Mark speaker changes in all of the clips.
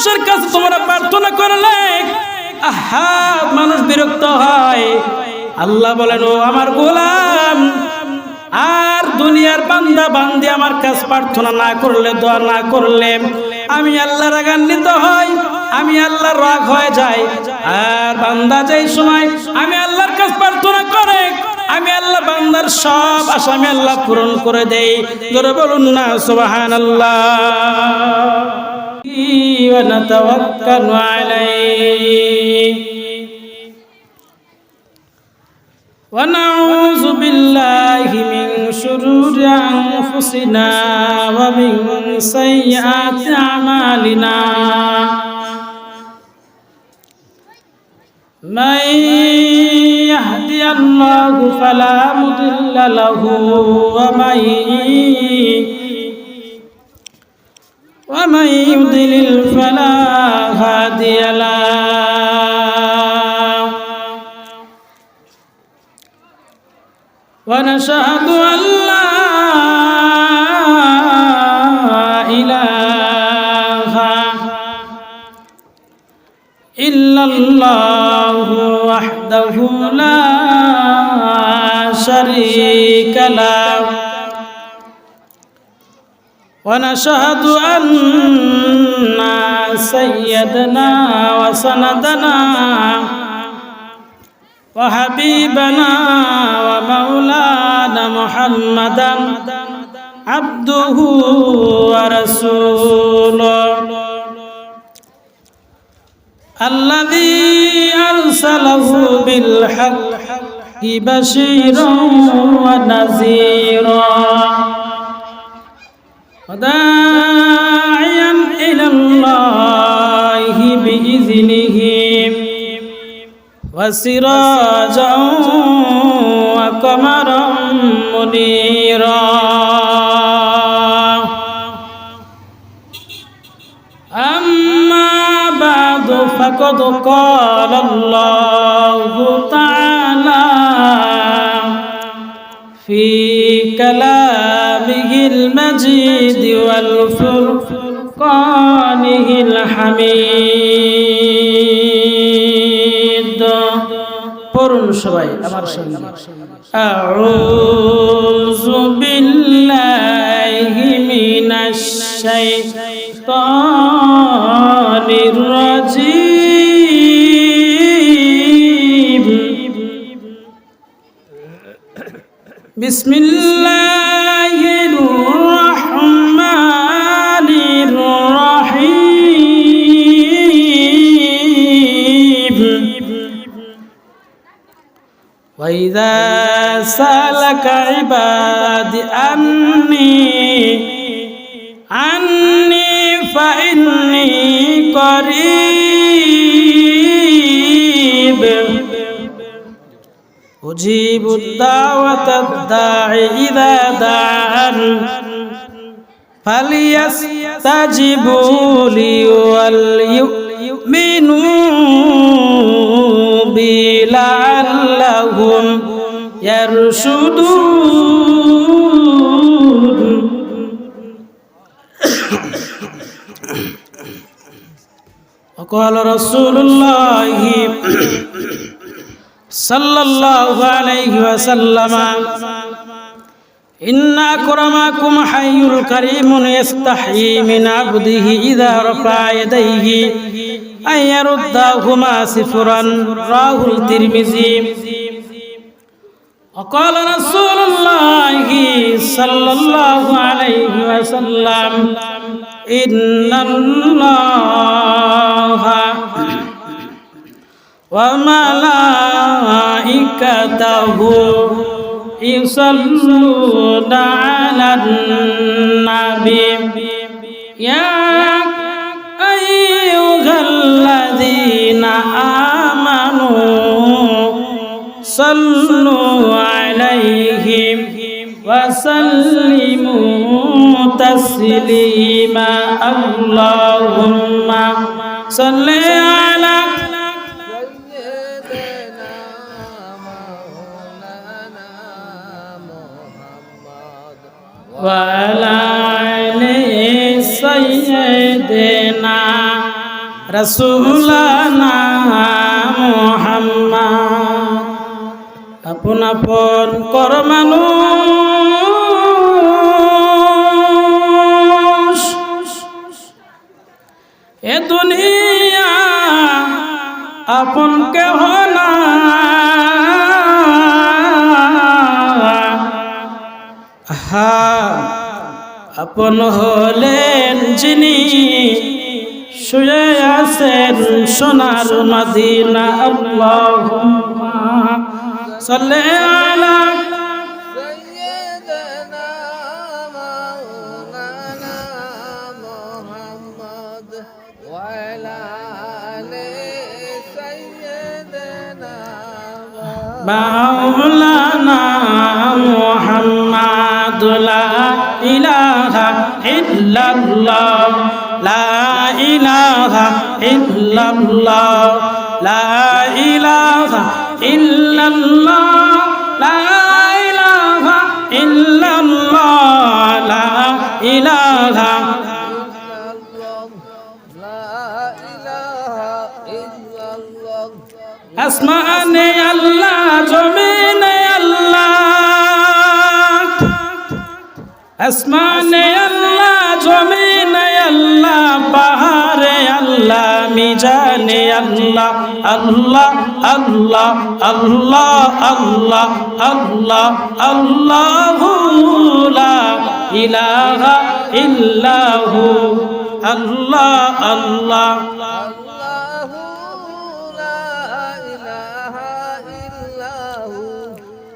Speaker 1: মানুষের কাছে তোমরা প্রার্থনা করলে আহা মানুষ বিরক্ত হয়। আল্লাহ বলেন, ও আমার গোলাম, আর দুনিয়ার বান্দা বান্দি আমার কাছে প্রার্থনা না করলে, দোয়া না করলে আমি আল্লাহ রাগান্বিত হই, আমি আল্লাহর রাগ হয়ে যাই। আর বান্দা যেই সময় আমি আল্লাহর কাছে প্রার্থনা করে আমি আল্লাহ বান্দার সব আশা আমি আল্লাহ পূরণ করে দেই। জোরে বলুন না সুবহানাল্লাহ। ওয়া নাতাওয়াক্কালু আলাইহি ওয়া নাউযু বিল্লাহি মিন শুরুরি আনফুসিনা ওয়া মিন সাইয়্যাতি আমালিনা। من يهدي الله فلا مضل له ومن يضلل فلا هادي له. ونشهد أن لا إله إلا الله وحده لا شريك له. ونشهد أن سيدنا وسندنا وحبيبنا ومولانا محمدا عبده ورسوله الذي أرسله بالحق بشيرا ونذيرا وداعيا إلى الله بإذنه وسراجا وقمرا منيرا. أما بعد فقد قال الله تعالى في كلامه المجيد والفرقانه الحميد. পড়ুন সবাই আমার সঙ্গে, আউযু বিল্লাহি মিনাশ শাইতানির রাজীম. বিসমিল্লাহির রহমানির রহিম. وإذا سألك عبادي عني فإني قريب أجيب الدعوة الداعي إذا دعان فليستجيبوا لي وليؤمنوا بي لعلهم يرشدون. وقال رسول الله صلى الله عليه وسلم إن أكرمكم حي كريم يستحيي من عبده إذا رفع يديه أن يردهما صفرا. رواه الترمذي. وقال رسول الله صلى الله عليه وسلم إن الله وملائكته يصلون على النبي يا أيها الذين آمنوا صلوا عليه وسلموا تسليما. اللهم صل على وعلى آل سيدنا রাসূলানা মুহাম্মদ আপন আপন কর মানুষ এ দুনিয়া আপন কেহ না আপন হলেন যিনি শুয়ে আছেন সোনার মদিনা আল্লাহুম্মা সাল্লি আলা
Speaker 2: সাইয়্যিদিনা মাওলানা মুহাম্মদ ওয়া আলা আলি সাইয়্যিদিনা
Speaker 1: মাওলানা মুহাম্মদ লা ইলাহা ইল্লাল্লাহ লা ইলাহা ইল্লাল্লাহ লা ইলাহা ইল্লাল্লাহ লা ইলাহা ইল্লাল্লাহ লা ইলাহা আসমানে আল্লাহ জমিনে আল্লাহ আসমানে আল্লাহ জমিনে আল্লাহ পাহাড়ে আল্লাহ মিজানে আল্লাহ আল্লাহ আল্লাহ আল্লাহ আল্লাহ আল্লাহ আল্লাহু লা ইলাহা ইল্লাহু আল্লাহ আল্লাহ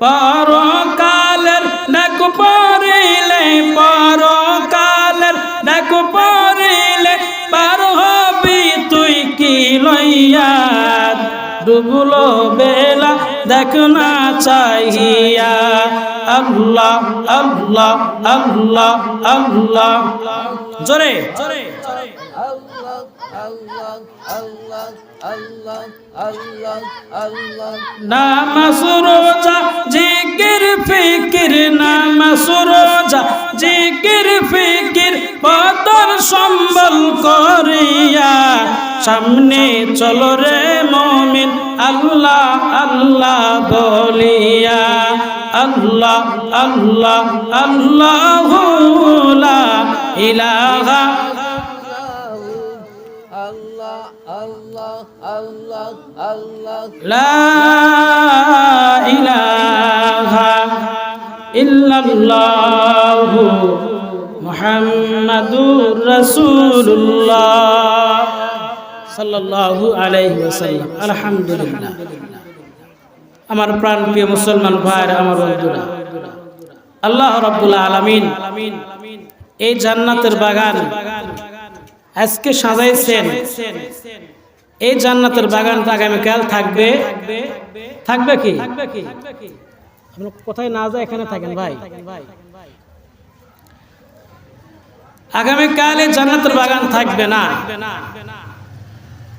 Speaker 1: পরকালের ডাক পড়িলে পরকালের ডাক পড়িলে পার হবি তুই কি লইয়া ডুবলো বেলা দেখ না চাহিয়া আল্লাহ আল্লাহ আল্লাহ আল্লাহ জোরে জোরে নামাজ রোজা জিকির ফিকির নামাজ রোজা জিকির ফিকির বদর সম্বল করিয়া সামনে চলো রে মুমিন আল্লাহ আল্লাহ বলিয়া আল্লাহ আল্লাহ আল্লাহু লা ইলাহা লা ইলাহা ইল্লাল্লাহু মুহাম্মাদুর রাসূলুল্লাহ সাল্লাল্লাহু আলাইহি ওয়াসাল্লাম। আলহামদুলিল্লাহ। আমার প্রাণপ্রিয় মুসলমান ভাইরা, আমার বন্ধুরা, আল্লাহ রাব্বুল আলামিন এই জান্নাতের বাগান আজকে সাজাইছেন। এই জান্নাতের বাগানটা আগামীকাল থাকবে। থাকবে কি? আপনার কোথায় না যায় এখানে থাকেন ভাই। আগামীকাল এই জান্নাতের বাগান থাকবে না।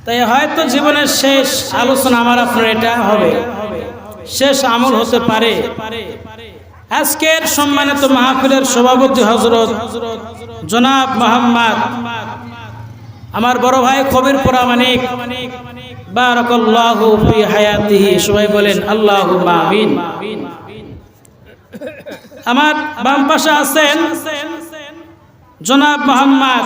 Speaker 1: তাই হয়তো জীবনের শেষ আলোচনা আমার আপনার এটা হবে, শেষ আমল হতে পারে। আজকের সম্মানিত মাহফিলের সভাপতি হযরত জনাব মোহাম্মদ আমার বড় ভাই কবির প্রামাণিক বারাকাল্লাহু ফি হায়াতিহি, সবাই বলেন আল্লাহুম্মা আমিন। আমার বাম পাশে আছেন জনাব মোহাম্মদ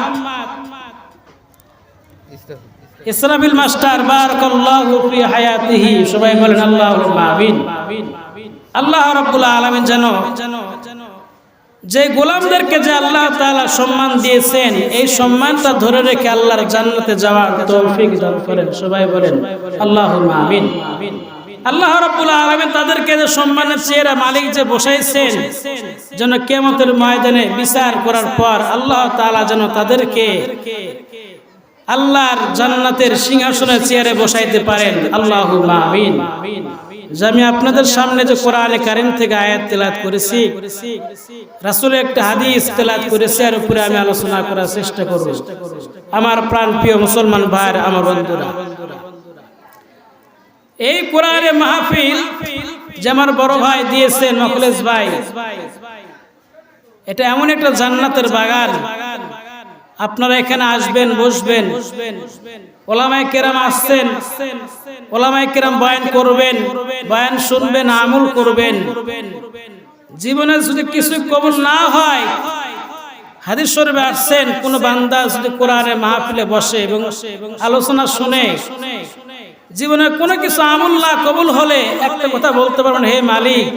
Speaker 1: ইসরাফিল মাস্টার বারাকাল্লাহু ফি হায়াতিহি, সবাই বলেন আল্লাহুম্মা আমিন। আল্লাহ রাব্বুল আলামিন যেন যে গোলামদেরকে যে আল্লাহ তাআলা সম্মান দিয়েছেন, এই সম্মানটা ধরে রেখে আল্লাহর জান্নাতে যাওয়ার তৌফিক দান করেন, সবাই বলেন আল্লাহুম্মা আমিন। আল্লাহ রাব্বুল আলামিন তাদেরকে যে সম্মানের চেহারা মালিক যে বসাইছেন, যেন কিয়ামতের ময়দানে বিচার করার পর আল্লাহ তাআলা যেন তাদেরকে আল্লাহর জান্নাতের সিংহাসনের চেয়ারে বসাইতে পারেন, আল্লাহুম্মা আমিন। আমি আপনাদের সামনে যে কোরআনে কারীম থেকে আয়াত তেলাওয়াত করেছি, রাসূলের একটা হাদিস তেলাওয়াত করেছি, আর উপরে আমি আলোচনা করার চেষ্টা করব। আমার প্রাণপ্রিয় মুসলমান ভাইরা, আমার বন্ধুরা, এই কোরআনে মাহফিল যে আমার বড় ভাই দিয়েছে নকলেশ ভাই, এটা এমন একটা জান্নাতের বাগান আপনারা এখানে আসবেন, বসবেন, ওলামায়ে কেরাম আসছেন, ওলামায়ে কেরাম বয়ান করবেন, বয়ান শুনবেন, আমল করবেন। জীবনে যদি কিছু কবুল না হয়, হাদিস শরীফে আসছেন কোন বান্দা যদি কোরআনের মাহফিলে বসে এবং আলোচনা শুনে জীবনে কোনো কিছু আমল না কবুল হলে একটা কথা বলতে পারবেন, হে মালিক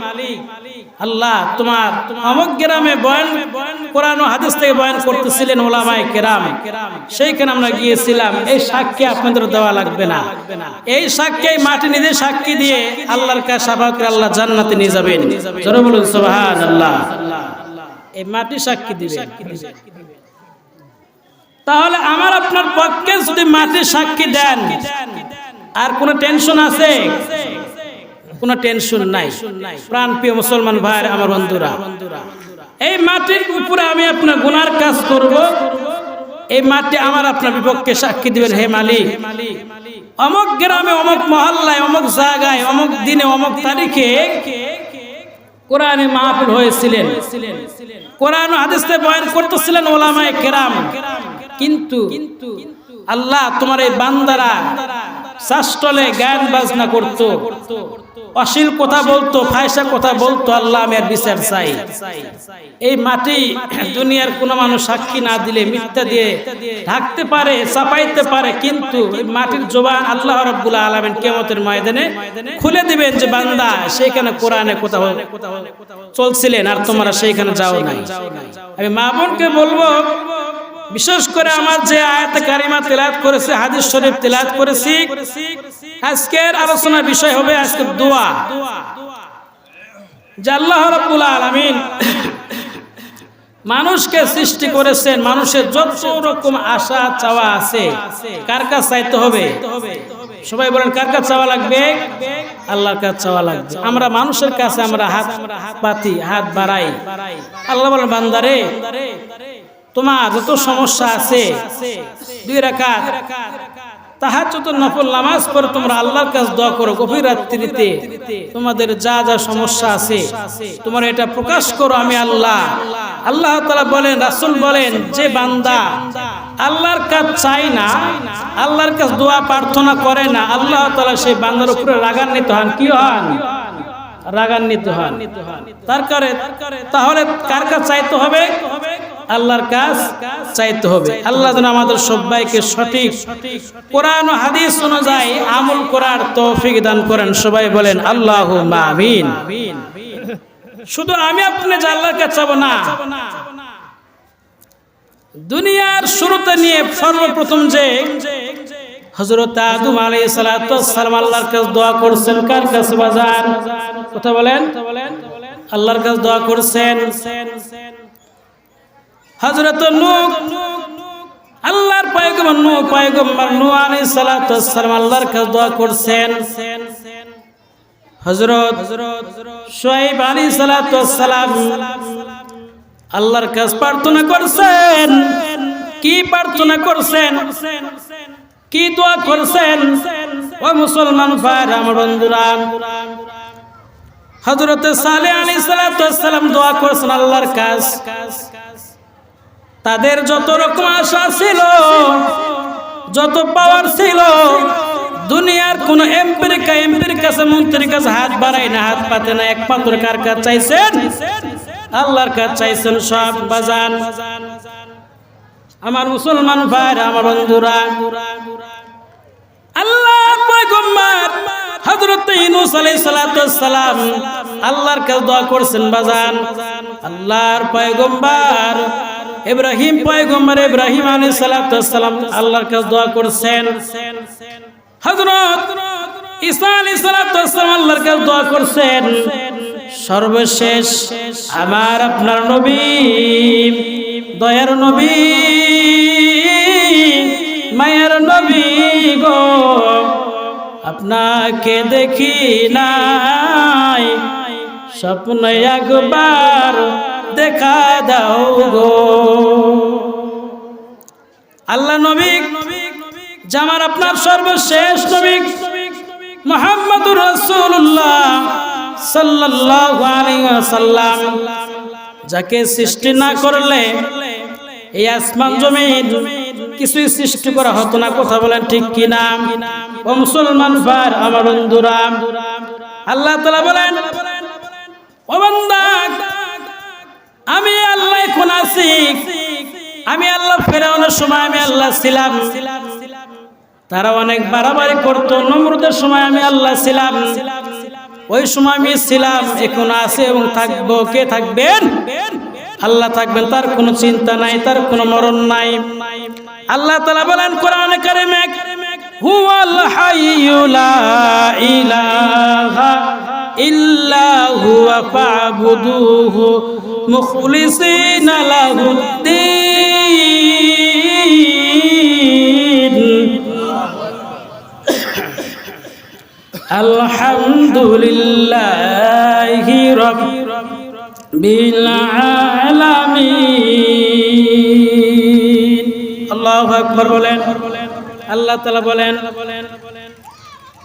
Speaker 1: আল্লাহ, তোমার অমুক গ্রামে বয়ান কোরআন ও হাদিস থেকে বয়ান করতেছিলেন ওলামায়ে কেরাম, সেইখানে আমরা গিয়েছিলাম, এই সাক্ষী আপনাদের দেওয়া লাগবে না। এই সাক্ষী মাটি নিজে সাক্ষী দিয়ে আল্লাহর কাছে শাফাআত করে আল্লাহ জান্নাতে নিয়ে যাবেন। জোরে বলুন সুবহানাল্লাহ। এই মাটি সাক্ষী দিবে। তাহলে আমার আপনার পক্ষে যদি মাটি সাক্ষী দেন, আর কোনো টেনশন আছে? কোনো টেনশন নাই। প্রাণপ্রিয় মুসলমান ভাই, আমার বন্ধুরা, এই মাটির উপরে আমি আপনার গুনার কাজ করব, এই মাটি আমার আপনার বিপক্ষে সাক্ষী দিবেন, হে মালিক, অমুক গ্রামে, অমুক মহল্লায়, অমুক জায়গায়, অমুক দিনে, অমুক তারিখে কোরআনে মাহফিল হয়েছিলেন, কোরআন ও হাদিস থেকে বয়ান করতেছিলেন ওলামায়ে কেরাম, কিন্তু আল্লাহ তোমার এই বান্দারা শাস্ত্রলে গান বাজনা করতো, অশ্লীল কথা বলতো, ফায়সা কথা বলতো, আল্লাহ আমি আর বিচার চাই। এই মাটি দুনিয়ার কোনো মানুষ সাক্ষী না দিলে মিথ্যা দিয়ে ঢাকতে পারে, চাপাইতে পারে, কিন্তু এই মাটির জবান আল্লাহ রাব্বুল আলামিন কিয়ামতের ময়দানে খুলে দিবেন যে বান্দা সেইখানে কোরআনে কথা চলছিলেন আর তোমরা সেইখানে যাও নাই। আমি মা বোনকে বলবো, বিশেষ করে আমার যে আয়াতে কারিমা তেলাওয়াত করেছে, হাদিস শরীফ তেলাওয়াত করেছি, আজকের আলোচনার বিষয় হবে আজকে দোয়া। যে আল্লাহ রাব্বুল আলামিন মানুষকে সৃষ্টি করেছেন, মানুষের যত রকম আশা চাওয়া আছে, কার কাছে চাইতে হবে? সবাই বলেন, কার কাছে চাওয়া লাগবে? আল্লাহর কাছে চাওয়া লাগবে। আমরা মানুষের কাছে আমরা হাত পাতি, হাত বাড়াই। আল্লাহ বলেন, বান্দারে তোমার যত সমস্যা আছে, 2 রাকাত তাহাজ্জুদ নফল নামাজ পড়ে তোমরা আল্লাহর কাছে দোয়া করো, গভীর রাত্রিতে তোমাদের যা যা সমস্যা আছে তোমরা এটা প্রকাশ করো, আমি আল্লাহ। আল্লাহ তাআলা বলেন, রাসূল বলেন, যে বান্দা আল্লাহর কাছে চায় না, আল্লাহর কাছে দোয়া প্রার্থনা করে না, আল্লাহ তাআলা সেই বান্দার উপরে রাগান্বিত হন। কি হন? রাগান্বিত হন। তাহলে কার কাছে চাইতে হবে? আল্লাহর কাছে চাইতে হবে। আল্লাহ যেন আমাদের সবাইকে সঠিক কোরআন ও হাদিস অনুযায়ী আমল করার তৌফিক দান করেন। সবাই বলেন আল্লাহুম্মা আমিন। শুধু আমি আপনি যে আল্লাহর কাছে চাবো না, দুনিয়ার শুরুতে নিয়ে সর্বপ্রথম যে হযরত আদম আলাইহিস সালাতু ওয়াস সালাম আল্লাহর কাছে দোয়া করছেন, কার কাছে বাজার? কথা বলেন। আল্লাহর কাছে দোয়া করছেন। হযরত নূহ, আল্লাহর পয়গম্বর নূহ আলাইহিস সালাতু ওয়াস সালাম আল্লাহর কাছে দোয়া করছেন। হযরত শুআয়ব আলাইহিস সালাতু ওয়াস সালাম আল্লাহর কাছে প্রার্থনা করছেন। কি প্রার্থনা করছেন? কি দোয়া করছেন? ও মুসলমান ভাইরা, আমার বন্ধুরা, হযরত সালেহ আলাইহিস সালাতু ওয়াস সালাম দোয়া করছেন আল্লাহর কাছে। তাদের যত রকম আশা ছিল, যত পাওয়ার ছিল, দুনিয়ার কোন এমপির কাছে, মন্ত্রীর কাছে হাত বাড়ায় না, হাত পাতে না, একমাত্র কার কাছে চাইছেন? আল্লাহর কাছে চাইছেন সব বাজান। আমার মুসলমান ভাইরা, আমার বন্ধুরা, আল্লাহর পয়গম্বর হযরত ইউনূস আলাইহিস সালাতু ওয়াস সালাম আল্লাহর কাছে দোয়া করছেন বাজান। আল্লাহর পয়গম্বর ইব্রাহিম আলাইহিস সালাতু ওয়াস সালাম আল্লাহর কাছে দোয়া করছেন। হযরত ঈসা আলাইহিস সালাতু ওয়াস সালাম আল্লাহর কাছে দোয়া করছেন। সর্বশেষ আমার আপনার নবী, দয়ার নবী, মায়ের নবী গো, আপনাকে দেখি নাই, স্বপ্নে একবার দেখা দাও গো। আল্লাহ নবী জামার আপনার সর্বশেষ নবী মুহাম্মদুর রাসূলুল্লাহ সাল্লাল্লাহু আলাইহি ওয়াসাল্লাম, যাকে সৃষ্টি না করলে এই আসমান জমিন কিছুই সৃষ্টি করা হতো না। কথা বলেন ঠিক কিনা? ও মুসলমান ভাই আমার বন্ধুরা, আল্লাহ তাআলা বলেন, ও বান্দা, আমি আল্লাহ এখন আছি। আমি আল্লাহ ফেরাউনের সময় আমি আল্লাহ ছিলাম, তারা অনেক বাড়াবাড়ি করতো। নমরুদের সময় আমি আল্লাহ ছিলাম, ওই সময় আমি ছিলাম, এখন আছে এবং থাকবো। কে থাকবেন? আল্লাহ থাকবেন, তার কোনো চিন্তা নাই, তার কোনো মরণ নাই। আল্লাহ তাআলা বলেন কোরআনে কারিমে, হুয়াল হাইয়্যু লা ইলাহা ইল্লা হুয়া ফা'বুদুহু মুখলিসিনা লাহুদ্দীন। আলহামদুলিল্লাহি রাব্বিল আলামিন। আল্লাহু আকবার বলেন। আল্লাহ তাআলা বলেন,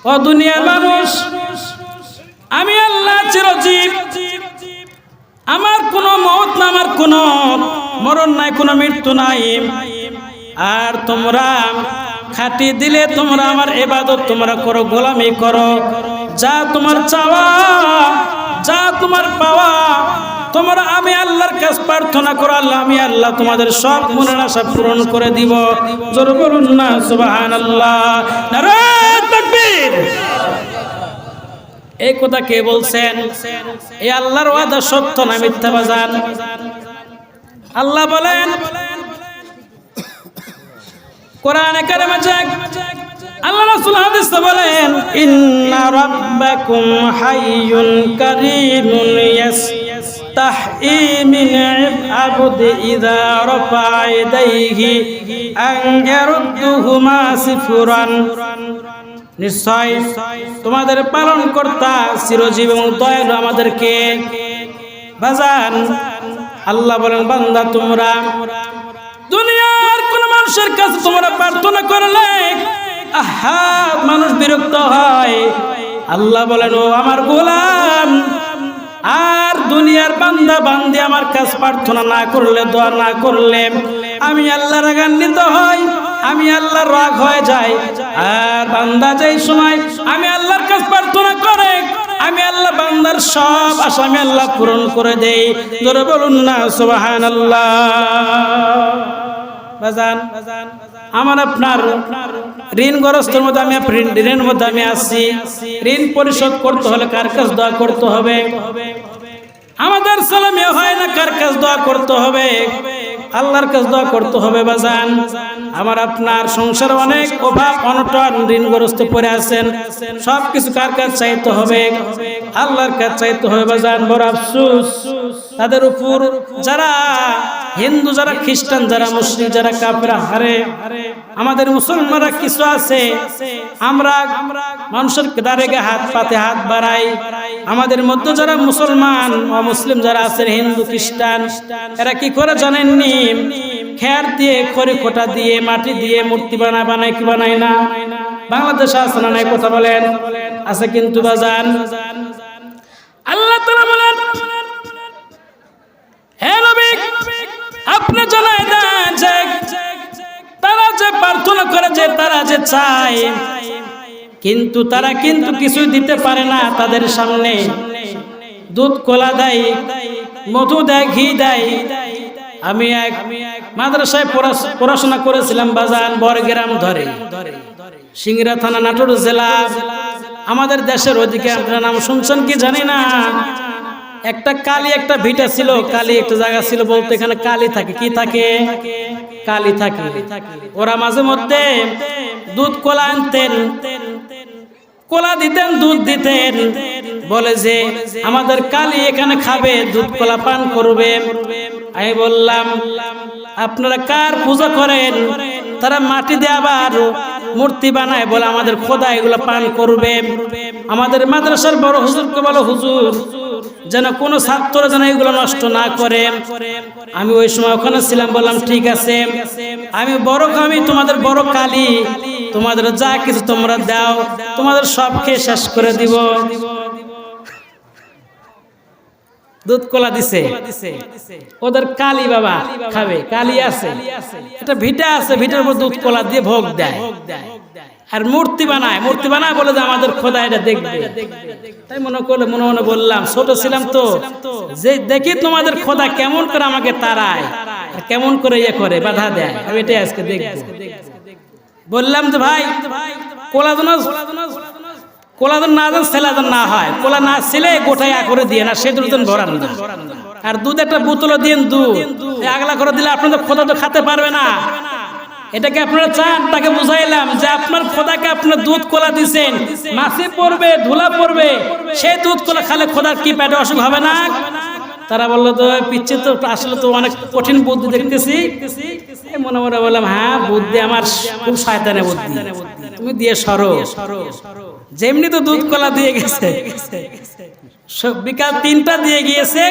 Speaker 1: ও দুনিয়ার মানুষ, আমি আল্লাহ চিরজীব, আমার কোনো মওত না, আমার কোনো মরণ নাই, কোনো মৃত্যু নাই। আর তোমরা খাটি দিলে তোমরা আমার ইবাদত তোমরা করো, গোলামি করো। যা তোমার চাওয়া, যা তোমার পাওয়া, তোমরা আমি আল্লাহর কাছে প্রার্থনা করো। আল্লাহ আমি আল্লাহ তোমাদের সব মনের আশা পূরণ করে দিব। জোরে বলুন না সুবহানাল্লাহ, নারায়ে তাকবীর। এই কথা কে বলছেন? এই আল্লাহর ওয়াদা সত্য না মিথ্যা বাজান? আল্লাহ বলেন কোরআনে কারিমে, আল্লাহ রাসূল হাদিসে বলেন, ইন্না রাব্বাকুম হাইয়ুন কারীমুন ইয়াস্তাহি মিন আবদি ইযা রাফা ইয়াদাইহি আন ইয়ারুদ্দুহুমা সিফরান। নিশ্চয় তোমাদের পালনকর্তা চিরজীব এবং দয়ালু আমাদেরকে। বাজান আল্লাহ বলেন, বান্দা তোমরা দুনিয়ার কোন মানুষের কাছে তোমরা প্রার্থনা করলে মানুষ বিরক্ত হয়। আল্লাহ বলেন, ও আমার গোলাম, আর দুনিয়ার বান্দা বান্দি আমার কাছে প্রার্থনা না করলে, দোয়া না করলে আমি আল্লাহ রাগান্বিত হই, আমি আল্লাহর রাগ হয়ে যাই। আর বান্দা যেই সময় আমি আল্লাহর কাছে প্রার্থনা করে, আমি আল্লাহ বান্দার সব আশা আমি আল্লাহ পূরণ করে দেই। জোরে বলুন না সুবহানাল্লাহ। বাজান আমার আপনার ঋণগ্রস্তের মধ্যে আমি ঋণের মধ্যে আমি আছি। ঋণ পরিশোধ করতে হলে কার কাছে দোয়া করতে হবে? আমাদের ছেলে মেয়ে হয় না, কার কাছে দোয়া করতে হবে? আল্লাহর কাছে দোয়া করতে হবে। বাজান আমার আপনার সংসারে অনেক অভাব অনটন, ঋণগ্রস্ত পড়ে আছেন, সবকিছু কার কাছে চাইতে হবে? আল্লাহর কাছে চাইতে হবে। বাজান বড় আফসোস তাদের উপর, যারা হিন্দু, যারা খ্রিস্টান, যারা মুসলিম, যারা কাফের। হারে আমাদের মুসলমানরা কিছু আছে, আমরা মানুষের দাঁড়িয়ে হাত পাতে হাত বাড়াই। আমাদের মধ্যে যারা মুসলমান বা মুসলিম যারা আছেন, হিন্দু খ্রিস্টান, এরা কি করে জানেননি? খের দিয়ে, খড়ি খোটা দিয়ে, মাটি দিয়ে মূর্তি বানায় কি বানায় না? বাংলাদেশে আছে না নাই? কথা বলেন। আছে কিন্তু বাজান আল্লাহ তাআলা বলেন, হে নবী আপনি জানাই দেন যে তারা যে প্রার্থনা করে, যে তারা যে চায়, কিন্তু তারা কিন্তু কিছু দিতে পারে না। তাদের সামনে দুধ কলা দেয়, মধু দেয়, ঘি দেয়। আমি এক মাদ্রাসায় পড়াশোনা করেছিলাম বাজান, বরগ্রাম ধরে, সিংড়া থানা, নাটোর জেলা। আমাদের দেশের ওদিকে, আপনার নাম শুনছেন কি জানি না, একটা কালী একটা ভিটা ছিল, কালী একটা জায়গা ছিল, বলতে এখানে কালী থাকে। কি থাকে? কালী থাকে। ওরা মাঝে মধ্যে দুধ কলা আনতেন, কলা দিতেন, দুধ দিতেন, বলে যে আমাদের কালী এখানে খাবে, দুধ কলা পান করবে। আমি বললাম আপনারা কার পূজা করেন? তারা মাটি দিয়ে আবার মূর্তি বানায়, বলে আমাদের খোদা এগুলো পান করবে। আমাদের মাদ্রাসার বড় হুজুরকে বলো, হুজুর যেন কোনো ছাত্র যেন এগুলো নষ্ট না করে। আমি ওই সময় ওখানে ছিলাম, বললাম ঠিক আছে, আমি তোমাদের বড় কালী, তোমাদের যা কিছু তোমরা দাও, তোমাদের সব খেয়ে শেষ করে দিব। দুধ কলা দিছে, ওদের কালী বাবা খাবে, কালী আছে, একটা ভিটা আছে, ভিটার উপর দুধ কলা দিয়ে ভোগ দেয়, আর মূর্তি বানায় বলে যে আমাদের খোদা এটা দেখবে। তাই মনে বললাম, ছোট ছিলাম তো, যে দেখি তোমাদের খোদা কেমন করে আমাকে তাড়ায়, কেমন করে ইয়ে করে, বাধা দেয়, আমি এটাই আজকে দেখবো। বললাম যে ভাই, কোলা না যেন ছেলা যেন না হয়, কোলা না ছেলে গোটায় করে দিয়ে না, সে দুধ ভরান না, আর দুধ একটা বোতলও দিয়ে দুধ আগলা করে দিলে আপনাদের খোদা তো খেতে পারবে না। এটাকে আপনারা চান, তাকে বুঝাইলাম যে আপনার খোদাকে আপনার দুধ কলা দিচ্ছেন, মাছি পড়বে, ধুলা পড়বে, সেই দুধ কলা খালে খোদার কি পেটে অসুখ হবে না? তারা বললো তো পিচ্ছি, তো আসলে তো অনেক কঠিন বুদ্ধি দেখতেছি। মনে বললাম, হ্যাঁ বুদ্ধি আমার খুব শয়তানের বুদ্ধি, তুমি দিয়ে সরো। যেমনি তো দুধ কলা দিয়ে গেছে, বিকাল 3টা দিয়ে গিয়েছে,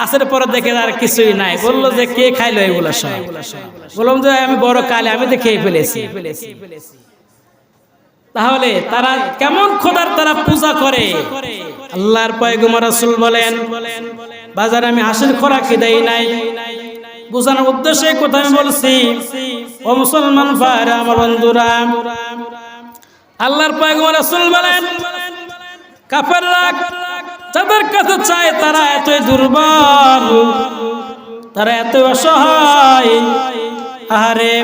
Speaker 1: আসের পরে দেখে আর কিছুই নাই। বললো যে কে খাইলো এগুলো সব? বললাম যে আমি বড় কালে, আমি তো খেয়ে ফেলেছি। তাহলে তারা কেমন খোদার তারা পূজা করে? আল্লাহর পয়গম্বর রাসূল বলেন, বাজারে আমি হাসির খোরাক দেই নাই, বোঝানোর উদ্দেশ্যে কথা আমি বলছি। ও মুসলমান ভাইরা, আমার বন্ধুরা, আল্লাহর পয়গম্বর রাসূল বলেন, কাফেররা যাদের কাছে চায় তারা এতই দুর্বল, তারা এত অসহায়, আহারে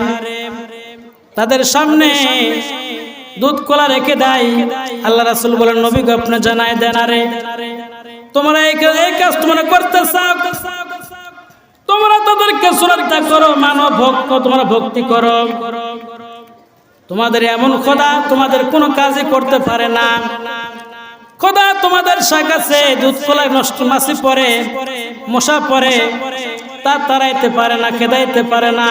Speaker 1: তাদের সামনে দুধ কলা রেখে দেয়। আল্লাহ রাসূল বলেন, নবী গো আপনি জানায় দেন, আরে তোমরা এই কাজ তোমরা করতে চাও, তোমরা তাদেরকে শ্রদ্ধা করো, মানো, ভক্ত, তোমরা ভক্তি করো, তোমাদের এমন খোদা তোমাদের কোনো কাজই করতে পারে না। খোদা তোমাদের কাছে দুধ কলা নষ্ট, মাছি পরে, মশা পরে, তা তাড়াইতে পারে না, খেদাইতে পারে না।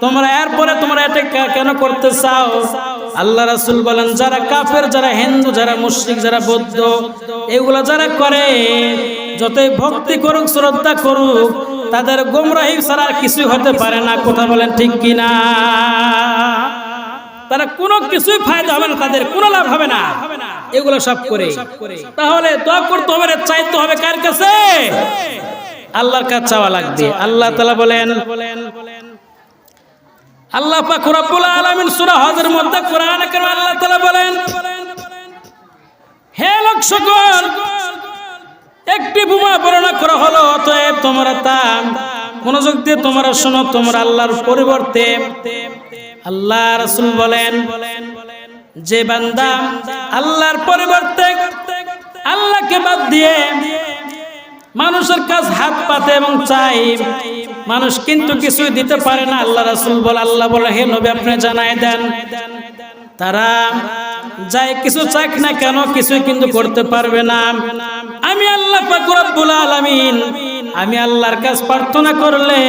Speaker 1: তোমরা এরপরে তোমরা এটা কেন করতে চাও? আল্লাহ রাসূল বলেন, যারা কাফের, যারা হিন্দু, যারা মুশরিক, যারা বৌদ্ধ, এগুলো যারা করে, যতই ভক্তি করুক, শ্রদ্ধা করুক, তাদের গোমরাহি ছাড়া আর কিছুই হতে পারে না। কথা বলেন ঠিক কিনা? তারা কোনো কিছুই ফায়দা হবে না, তাদের কোনো লাভ হবে না এগুলো সব করে। তাহলে দোয়া করতে হবে, চাইতে হবে কার কাছে? আল্লাহর কাছে চাওয়া লাগবে। আল্লাহ তাআলা বলেন, আল্লাহ পাক রব্বুল আলামিন সূরা হজের মধ্যে কোরআনে কারীমে আল্লাহ তাআলা বলেন, হে লোক সকল, একটি বোমা বর্ণনা করা হলো, অতএব তোমরা তা মনোযোগ দিয়ে তোমরা শোনো। তোমরা আল্লাহর পরিবর্তে, আল্লাহ রাসূল বলেন, যে বান্দা আল্লাহর পরিবর্তে আল্লাহকে বাদ দিয়ে মানুষের কাছে হাত পাতে এবং চাই, মানুষ কিন্তু কিছুই দিতে পারে না। আল্লাহ রাসূল বলে, আল্লাহ বলে, হে নবী আপনি জানায় দেন, তারা যাই কিছু চাক না কেন কিছুই কিন্তু করতে পারবে না। আমি আল্লাহ পাক রব্বুল আলামিন, আমি আল্লাহর কাছে প্রার্থনা করলে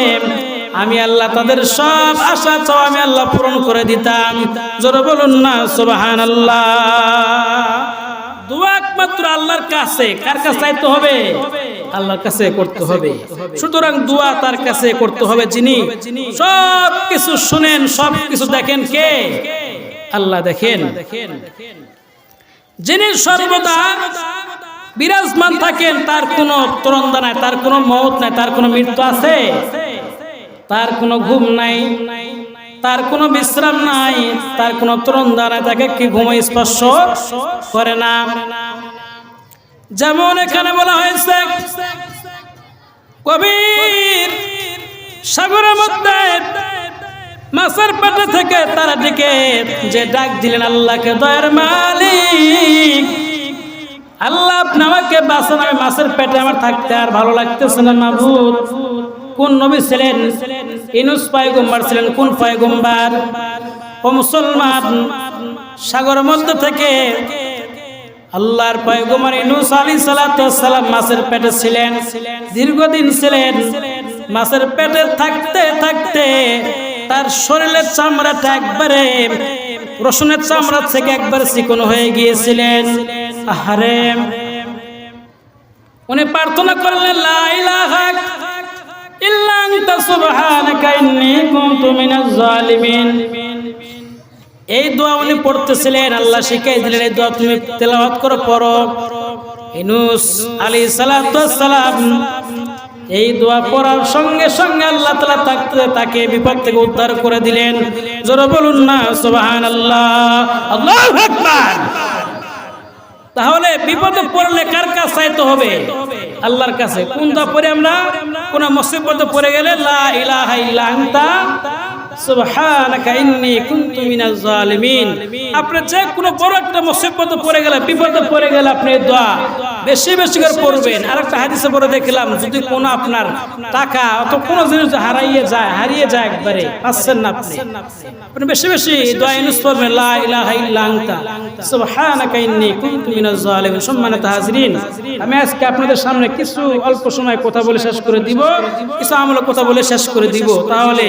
Speaker 1: আমি আল্লাহ তাদের সব আশা চাও আমি আল্লাহ পূরণ করে দিতাম। জোরে বলুন না সুবহানাল্লাহ। দোয়া একমাত্র আল্লাহর কাছে। কার কাছে চাইতে হবে? আল্লাহর কাছে করতে হবে। সুতরাং দোয়া তার কাছে করতে হবে, যিনি সব কিছু শুনেন, সব কিছু দেখেন। কে? আল্লাহ দেখেন, যিনি সর্বদা বিরাজমান থাকেন, তার কোনো তরন্দা নাই, তার কোনো মওত নাই, তার কোনো মৃত্যু আছে? তার কোনো ঘুম নাই, তার কোনো বিশ্রাম নাই, তার কোনো তরন্দা নাই, তাকে কি ঘুম স্পর্শ করে না? যেমন এখানে বলা হয়েছে, কবির সাগরের মধ্যে মাছের পেটে থেকে তারা ডেকে যে ডাক দিলেন আল্লাহকে, দয়ার মালিক আল্লাহ আপনি আমাকে বাঁচান, আমি মাছের পেটে আমার থাকতে আর ভালো লাগতেছে না মাবুদ। কোন নবী ছিলেন? ইউনূস পয়গম্বর ছিলেন। কোন পয়গম্বর? ও মুসলমান, সাগরের মধ্যে থেকে আল্লাহর পয়গম্বর ইউনূস আলাইহিস সালাতু ওয়াস সালাম মাছের পেটে ছিলেন, দীর্ঘদিন ছিলেন। মাছের পেটে থাকতে থাকতে তার শরীরের চামড়াটা একবারে রসুনের চামড়া থেকে একবার চিকন হয়ে গিয়েছিলেন। আহারে, উনি প্রার্থনা করলেন, লা ইলাহা ইল্লা আনতা সুবহানাকা ইন্নী কুনতু মিনাজ জালিমিন। এই দোয়া উনি পড়তেছিলেন, আল্লাহ শিখিয়ে দিলেন, এই দোয়া তুমি তেলাওয়াত করো, পড়ো। ইউনূস আলাইহিস সালাম এই দোয়া পড়ার সঙ্গে সঙ্গে আল্লাহ তাআলা তাকে বিপদ থেকে উদ্ধার করে দিলেন। জোরে বলুন না সুবহানাল্লাহ, আল্লাহু আকবার। তাহলে বিপদে পড়লে কার কাছে চাইতে হবে? আল্লাহর কাছে। কোন দোয়া পড়ে আমরা? কোন মুসিবতে পড়ে গেলে লা ইলাহা ইল্লা আনতা সুবহানাকা ইন্নী কুনতু মিনাজ জালিমিন। আপনি যে কোনো বড় একটা মুসিবতে পড়ে গেলে, বিপদে পড়ে গেলে আপনি এই দোয়া বেশি বেশি করে পড়বেন। আরেকটা হাদিসে পড়ে দেখলাম, যদি কোনো আপনার টাকা অথবা কোনো জিনিস হারিয়ে যায় একবারে পাচ্ছেন না, আপনি বেশি বেশি দোয়া ইউনূস পড়বেন, লা ইলাহা ইল্লা আনতা সুবহানাকা ইন্নী কুনতু মিনাজ জালিমিন। সম্মানিত হাজিরিন, আমি আজকে আপনাদের সামনে কিছু অল্প সময় কথা বলে শেষ করে দিব, কিছু আমূলক কথা বলে শেষ করে দিব। তাহলে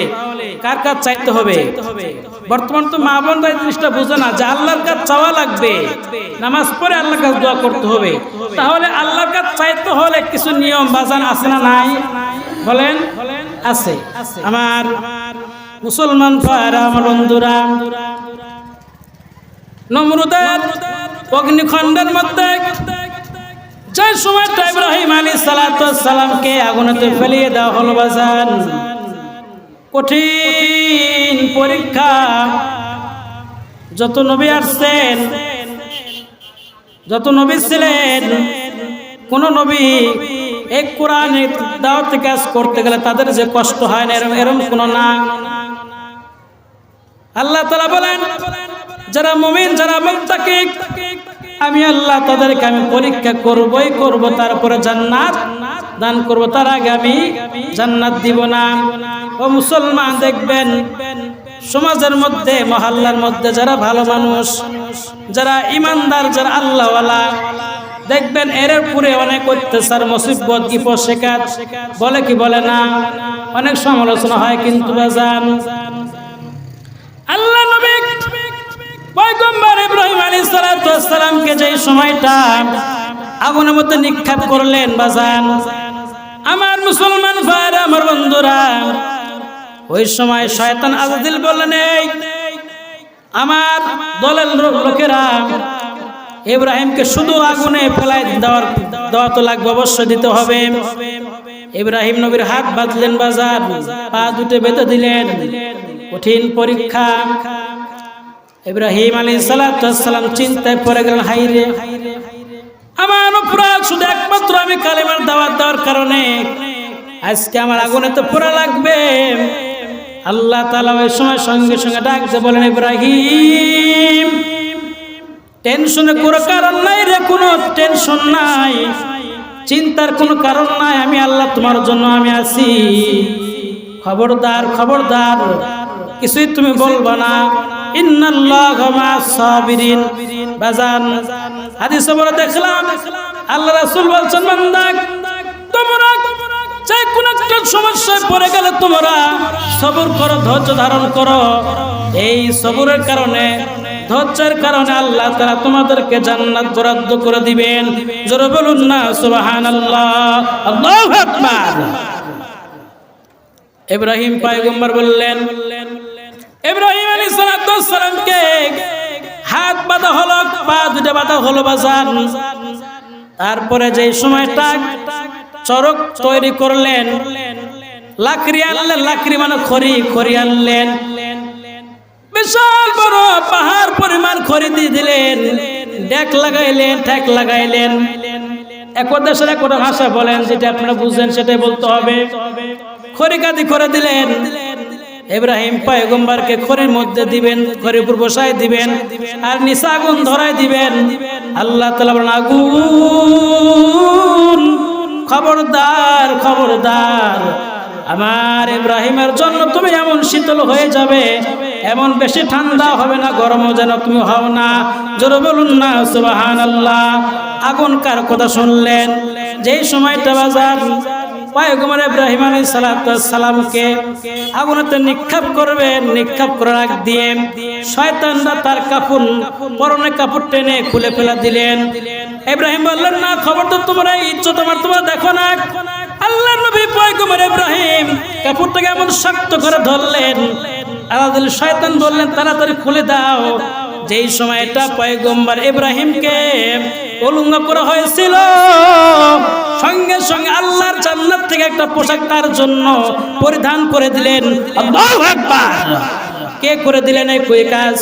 Speaker 1: কার কাছে চাইতে হবে? বর্তমান তো মা বোনরা এই জিনিসটা বোঝে না যে আল্লাহর কাছে চাওয়া লাগবে, নামাজ পড়ে আল্লাহর কাছে দোয়া করতে হবে। তাহলে আল্লাহর কাছে চাইতে হলে কিছু নিয়ম বাজান আছে না নাই? বলেন। আছে। আমার মুসলমান ভাইরা, আমার বন্ধুরা, নমরুদের অগ্নিখণ্ডের মধ্যে যে সময়টা ইব্রাহিম আলাইহিস সালামকে আগুনেতে ফেলিয়ে দেওয়া হলো বাজান, কঠিন পরীক্ষা। যত নবী আসছেন, যত নবী ছিলেন, কোন নবী এক কোরআনে দাওয়াতি কাজ করতে গেলে তাদের যে কষ্ট হয় না এরকম কোনো না। আল্লাহ তাআলা বলেন, যারা মুমিন, যারা মুত্তাকি, আমি আল্লাহ তাদেরকে আমি পরীক্ষা করবই করব, তারপরে জান্নাত দান করব, তার আগে আমি জান্নাত দিব না। ও মুসলমান, দেখবেন সমাজের মধ্যে, মহল্লার মধ্যে যারা ভালো মানুষ, যারা ইমানদার, যারা আল্লাহওয়ালা, দেখবেন এর উপরে অনেক অত্যাচার, মুসিবত, বিপদ, শেখাত বলে কি বলে না, অনেক সমালোচনা হয়। কিন্তু বাজান, আল্লাহ নবী পয়গম্বর ইব্রাহিম আলাইহিস সালামকে যে সময়টা আগুনের মধ্যে নিক্ষেপ করলেন বাজান, আমার মুসলমান ভাইরা, আমার বন্ধুরা, ওই সময় শয়তান আজাদিল বললেন, এই আমার দলের লোকেরা ইব্রাহিমকে শুধু আগুনে ফেলাই দেওয়া তো লাগবে, অবশ্যই দিতে হবে। ইব্রাহিম নবীর হাত বাঁধলেন বাজার, পা দুটো বেঁধে দিলেন। কঠিন পরীক্ষা। ইব্রাহিম আলাইহিস সালাম চিন্তায় পড়ে গেলেন, হাইরে আমার অপরাধ, শুধু একমাত্র আমি কালেমার দাওয়াত দেওয়ার কারণে আজকে আমার আগুনে তো পোড়া লাগবে। আল্লাহ তাআলা ওই সময় সঙ্গে সঙ্গে ডাকতে বলেন, ইব্রাহিম, টেনশনের কোনো কারণ নাই রে, কোনো টেনশন নাই, চিন্তার কোনো কারণ নাই, আমি আল্লাহ তোমার জন্য আমি আছি। খবরদার, খবরদার, কিছুই তুমি বলবা না। ইন্নাল্লাহা মা'আস সাবিরিন। বাজান, হাদিসে বলে দেখলাম আল্লাহ রাসূল বলছেন, বান্দা, তোমরা যে কোন একটা সমস্যায় পড়ে গেলে তোমরা সবর করো, ধৈর্য ধারণ করো। এই সবরের কারণে, ধৈর্যের কারণে আল্লাহ তাআলা তোমাদেরকে জান্নাত বরাদ্দ করে দিবেন। জোরে বলুন না সুবহানাল্লাহ, আল্লাহু আকবার। ইব্রাহিম পয়গম্বর বললেন, ইব্রাহিম আলাইহিস সালামকে হাত বাঁধা হলো, পা দুটো বাঁধা হলো বাজান। তারপরে যে সময়টা চরক তৈরি করলেন, লাকড়ি আনলেন, লাকড়ি মানে খড়ি আনলেন, বিশাল বড় পাহাড় পরিমাণ খড়ি দিয়ে দিলেন, ডেক লাগাইলেন, ঠেক লাগাইলেন। এক দেশের এক ভাষা বলেন, যেটা আপনারা বুঝেন সেটাই বলতে হবে। খড়ি কাদি করে দিলেন। ইব্রাহিম পয়গম্বরকে খড়ির মধ্যে দিবেন, খড়ির উপর বসায় দিবেন, আর নিচে আগুন ধরায় দিবেন। আল্লাহ তাআলা বলেন, আগুন, খবরদার, খবরদার, আমার ইব্রাহিমের জন্য তুমি এমন শীতল হয়ে যাবে, এমন বেশি ঠান্ডা হবে না, গরমও যেন তুমি হও না। জোরে বলুন না সুবহানাল্লাহ। আগুন কার কথা শুনলেন? যেই সময়টা বাজার পয়গম্বর ইব্রাহিম আলাইহিস সালামকে আগুনেতে নিক্ষেপ করবেন, নিক্ষেপ করার আগ দিয়ে শয়তানরা তার কাপড়, পরনে কাপড় টেনে খুলে ফেলা দিলেন। ইব্রাহিম বললেন, না, খবর তো তোমরা, ইজ্জত আমার তোমরা দেখো না। আল্লাহর নবী পয়গম্বর ইব্রাহিম কাপড়টাকে এমন শক্ত করে ধরলেন, শয়তান বললেন, তাড়াতাড়ি খুলে দাও। যেই সময়টা পয়গম্বর ইব্রাহিমকে উলঙ্গ করা হয়েছিল, সঙ্গে সঙ্গে আল্লাহর জান্নাত থেকে একটা পোশাক তার জন্য পরিধান করে দিলেন। আল্লাহু আকবার। কে করে দিলেন এই কাজ?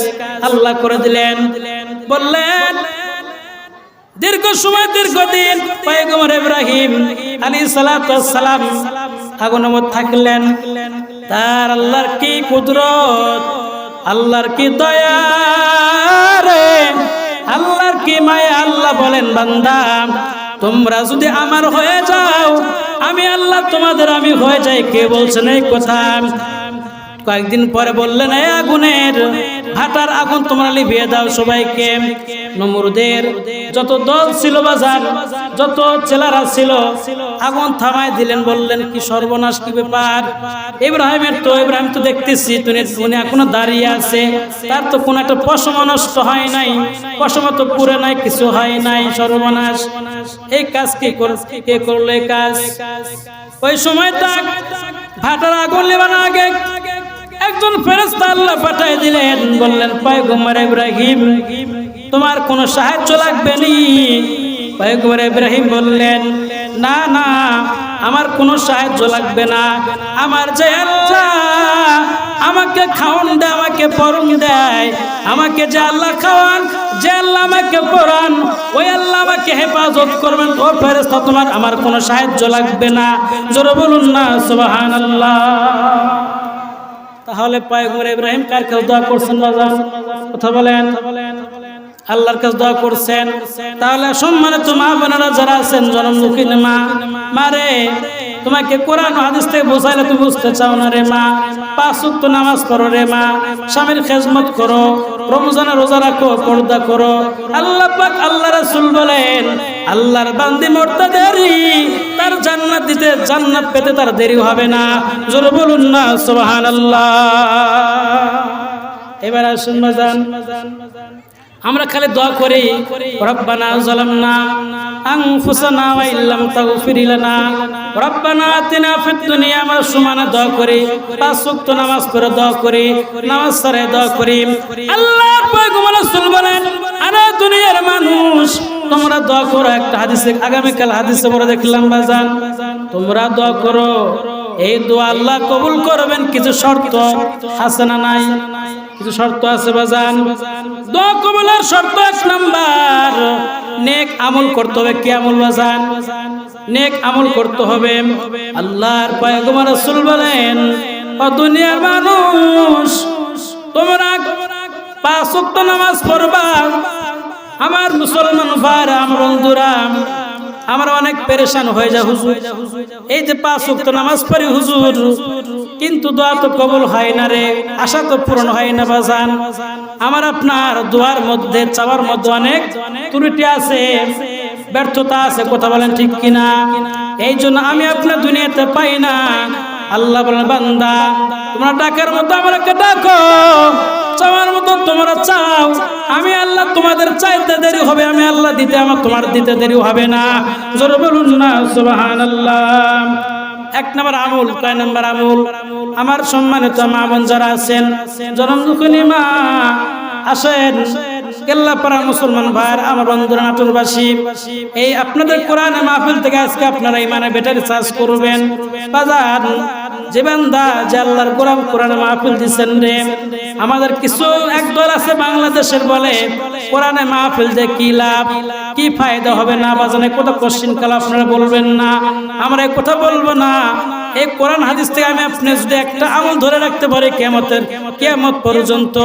Speaker 1: আল্লাহ করে দিলেন। বললেন দীর্ঘ সময় দীর্ঘদিন পয়গম্বর ইব্রাহিম আলাইহিস সালাতু ওয়াস সালাম আগুনের মধ্যে থাকলেন। তার আল্লাহর কি কুদরত, আল্লাহর কি দয়া রে, আল্লাহর কি মায়া। আল্লাহ বলেন বান্দা তোমরা যদি আমার হয়ে যাও, আমি আল্লাহ তোমাদের আমি হয়ে যাই। কে বলছেন এই কথা? কয়েকদিন পরে বললেন এই আগুনের ভাটার আগুন তোমরা লিভিয়ে দাও সবাইকে। নমরুদের যত দল ছিল বাজার, যত ছেলেরা ছিল, আগুন থামায় দিলেন। বললেন কি সর্বনাশ, কি ব্যাপার? ইব্রাহিম তো দেখতেছি উনি এখনো দাঁড়িয়ে আছে, তার তো কোনো একটা পশম নষ্ট হয় নাই, পশম তো পুরে নাই, কিছু হয় নাই, সর্বনাশ। এই কাজ কে করলো এই কাজ? ওই সময়টা ভাটার আগুন লেবানোর আগে একজন ফেরেশতা আল্লাহ পাঠিয়ে দিলেন। বললেন পয়গম্বর ইব্রাহিম তোমার কোনো সাহায্য লাগবে নি? পয়গম্বর ইব্রাহিম বললেন না না, আমার কোনো সাহায্য লাগবে না। আমার যে আল্লাহ আমাকে খাওয়ান দেয়, আমাকে পরম দেয়, আমাকে যে আল্লাহ খাওয়ান, যে আল্লাহ আমাকে পরান, ওই আল্লাহ আমাকে হেফাজত করবেন। ও ফেরেশতা তোমার আমার কোনো সাহায্য লাগবে না। জোরে বলুন না সুবহানাল্লাহ। তাহলে পয়গম্বর ইব্রাহিম কার কাছে দোয়া করছেন বাজান? কথা বলেন। আল্লাহর কাছে দোয়া করছেন। তাহলে সম্মানিত মা বোনেরা যারা আছেন, জনমুখী মা, মারে তোমাকে কোরআন হাদিস থেকে বোঝাইলে তুমি বুঝতে চাও না রে মা। 5 ওয়াক্ত নামাজ পড়ো রে মা, স্বামীর খেদমত করো, রমজানে রোজা রাখো, পর্দা করো। আল্লাহ পাক আল্লাহ রাসূল বলেন আল্লাহর বান্দি মরতে দেরি, তার জান্নাত দিতে, জান্নাত পেতে তার দেরি হবে না। জোরে বলুন না সুবহানাল্লাহ। এবার আসুন বাজান, আমরা খালি দোয়া করি রব্বানা যালামনা আনফুসানা ওয়া ইল্লাম তাগফির লানা রব্বানা আতিনা ফিদ দুনিয়া। আমরা সমানে দোয়া করি, 5 ওয়াক্ত নামাজ পড়ে দোয়া করি, নামাজ পড়ে দোয়া করি। আল্লাহ পয়গম্বর রাসূল বলেন আরে দুনিয়ার মানুষ তোমরা দোয়া করো। একটা হাদিসে আগামীকাল হাদিসে পড়ে দেখলাম বাজান, তোমরা দোয়া করো, এই দোয়া আল্লাহ কবুল করবেন। কিছু শর্ত আছে না নাই? কিছু শর্ত আছে বাজান। দোয়া কবুলের শর্ত 1 নাম্বার, নেক আমল করতে হবে। কি আমল বাজান? নেক আমল করতে হবে। আল্লাহর পয়গম্বর রাসূল বলেন ও দুনিয়ার মানুষ তোমরা 5 ওয়াক্ত নামাজ পড়বা। আমার মুসলমান ভাইরা, আমার বন্ধুরা, আমরা অনেক পেরেশান হয়ে যায় হুজুর, এই যে 5 ওয়াক্ত নামাজ পড়ি হুজুর, কিন্তু দোয়া তো কবুল হয় না রে, আশা তো পূরণ হয় না বাজান। আমার আপনার দোয়ার মধ্যে, চাওয়ার মধ্যে অনেক ত্রুটি আছে, ব্যর্থতা আছে। কথা বলেন ঠিক কিনা? এই জন্য আমি আপনার দুনিয়াতে পাই না। আল্লাহ বলেন বান্দা তোমরা ডাকার মতো আমাকে ডাকো, চাওয়ার মতো তোমরা চাও, আমি আল্লাহ তোমাদের চাইতে দেরি হবে, আমি আল্লাহ দিতে আমার তোমার দিতে দেরি হবে না। জোরে বলুন না সুবহানাল্লাহ। 1 নম্বর আমল। কয় নম্বর আমল? আমার সম্মানিত মা বোন যারা আছেন, জনমদুখনী মা আসেন, কেল্লাপাড়া মুসলমান ভাইয়ের, আমার বন্ধুরা নাটোরবাসী, এই আপনাদের কোরআনে মাহফিল থেকে আজকে আপনারা ইমানে ব্যাটারি চার্জ করবেন বাজার। যে বান্দা যে আল্লাহর কোরআনে মাহফিল দিচ্ছেন রে, আমাদের কিছু একদল আছে বাংলাদেশের বলে কোরআনে মাহফিল যে কি লাভ, কি ফায়দা হবে না বাজানে, কত কোশ্চিন কাল আপনারা বলবেন না, আমরা এই কথা বলবো না। এই কোরআন হাদিস থেকে আমি আপনি যদি একটা আমল ধরে রাখতে পারি কিয়ামত পর্যন্ত,